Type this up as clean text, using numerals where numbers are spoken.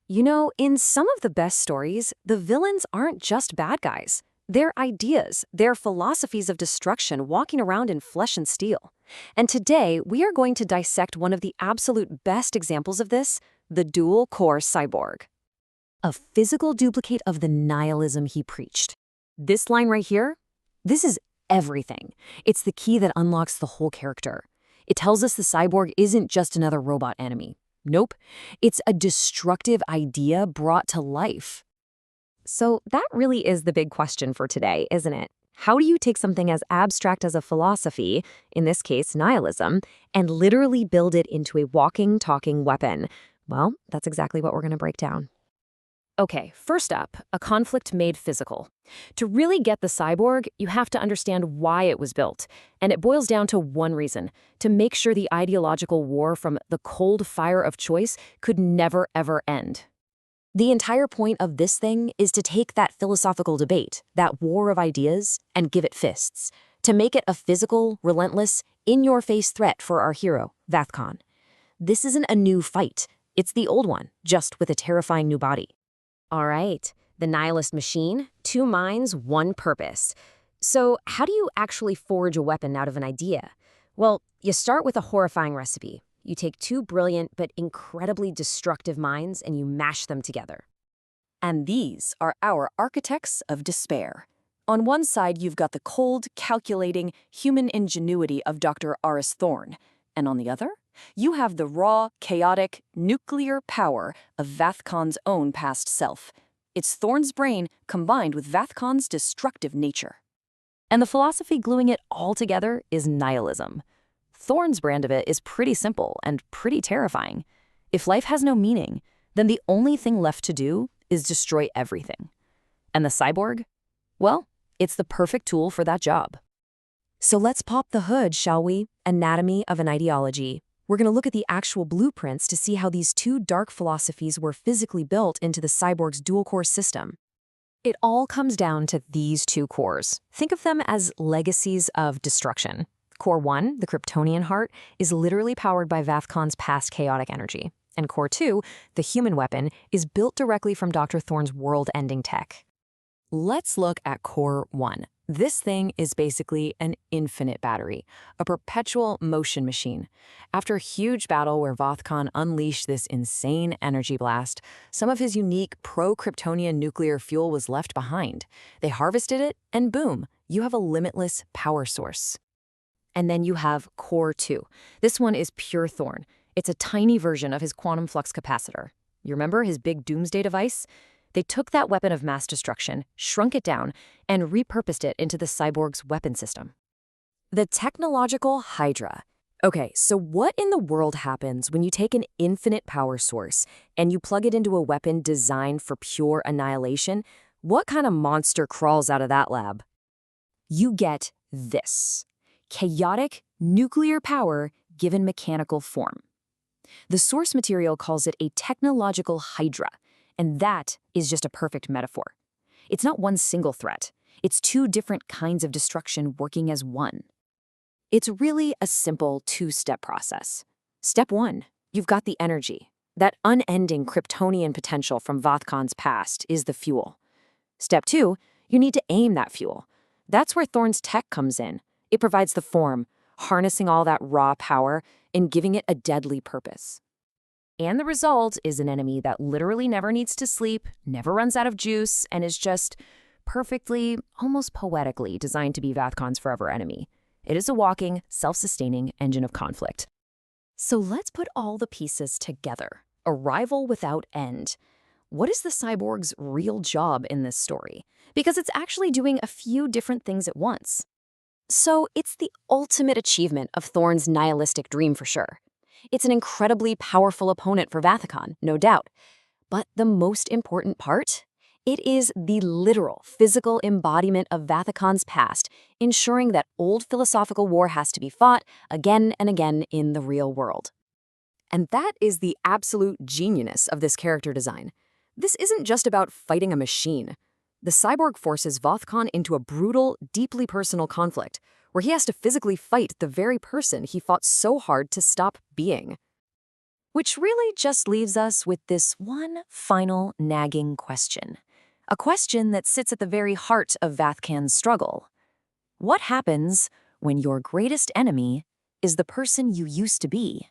You know, in some of the best stories, the villains aren't just bad guys. They're ideas, they're philosophies of destruction walking around in flesh and steel. And today, we are going to dissect one of the absolute best examples of this, the dual-core cyborg. A physical duplicate of the nihilism he preached. This line right here, this is everything. It's the key that unlocks the whole character. It tells us the cyborg isn't just another robot enemy. Nope, it's a destructive idea brought to life. So that really is the big question for today, isn't it? How do you take something as abstract as a philosophy, in this case nihilism, and literally build it into a walking, talking weapon? Well, that's exactly what we're going to break down. Okay, first up, a conflict made physical. To really get the cyborg, you have to understand why it was built. And it boils down to one reason: to make sure the ideological war from the cold fire of choice could never, ever end. The entire point of this thing is to take that philosophical debate, that war of ideas, and give it fists. To make it a physical, relentless, in-your-face threat for our hero, Vathcon. This isn't a new fight. It's the old one, just with a terrifying new body. All right, the nihilist machine, 2 minds, 1 purpose. So how do you actually forge a weapon out of an idea? Well, you start with a horrifying recipe. You take 2 brilliant but incredibly destructive minds and you mash them together. And these are our architects of despair. On one side, you've got the cold, calculating, human ingenuity of Dr. Aris Thorne. And on the other, you have the raw, chaotic, nuclear power of Vathcon's own past self. It's Thorne's brain combined with Vathcon's destructive nature. And the philosophy gluing it all together is nihilism. Thorne's brand of it is pretty simple and pretty terrifying. If life has no meaning, then the only thing left to do is destroy everything. And the cyborg? Well, it's the perfect tool for that job. So let's pop the hood, shall we? Anatomy of an ideology. We're going to look at the actual blueprints to see how these 2 dark philosophies were physically built into the cyborg's dual-core system. It all comes down to these 2 cores. Think of them as legacies of destruction. Core 1, the Kryptonian heart, is literally powered by Vathcon's past chaotic energy. And Core 2, the human weapon, is built directly from Dr. Thorne's world-ending tech. Let's look at Core 1. This thing is basically an infinite battery, a perpetual motion machine. After a huge battle where Vathcon unleashed this insane energy blast, some of his unique procryptonian nuclear fuel was left behind. They harvested it, and boom, you have a limitless power source. And then you have Core 2. This one is pure Thorne. It's a tiny version of his quantum flux capacitor. You remember his big doomsday device? They took that weapon of mass destruction, shrunk it down, and repurposed it into the cyborg's weapon system. The technological Hydra. Okay, so what in the world happens when you take an infinite power source and you plug it into a weapon designed for pure annihilation? What kind of monster crawls out of that lab? You get this: chaotic nuclear power given mechanical form. The source material calls it a technological Hydra. And that is just a perfect metaphor. It's not one single threat. It's 2 different kinds of destruction working as one. It's really a simple 2-step process. Step 1, you've got the energy. That unending Kryptonian potential from Vathcon's past is the fuel. Step 2, you need to aim that fuel. That's where Thorne's tech comes in. It provides the form, harnessing all that raw power and giving it a deadly purpose. And the result is an enemy that literally never needs to sleep, never runs out of juice, and is just perfectly, almost poetically designed to be Vathcon's forever enemy. It is a walking, self-sustaining engine of conflict. So let's put all the pieces together. A rival without end. What is the cyborg's real job in this story? Because it's actually doing a few different things at once. So it's the ultimate achievement of Thorne's nihilistic dream for sure. It's an incredibly powerful opponent for Vathcon, no doubt. But the most important part? It is the literal, physical embodiment of Vathcon's past, ensuring that old philosophical war has to be fought again and again in the real world. And that is the absolute genius of this character design. This isn't just about fighting a machine. The cyborg forces Vathcon into a brutal, deeply personal conflict, where he has to physically fight the very person he fought so hard to stop being. Which really just leaves us with this one final nagging question. A question that sits at the very heart of Vathcan's struggle. What happens when your greatest enemy is the person you used to be?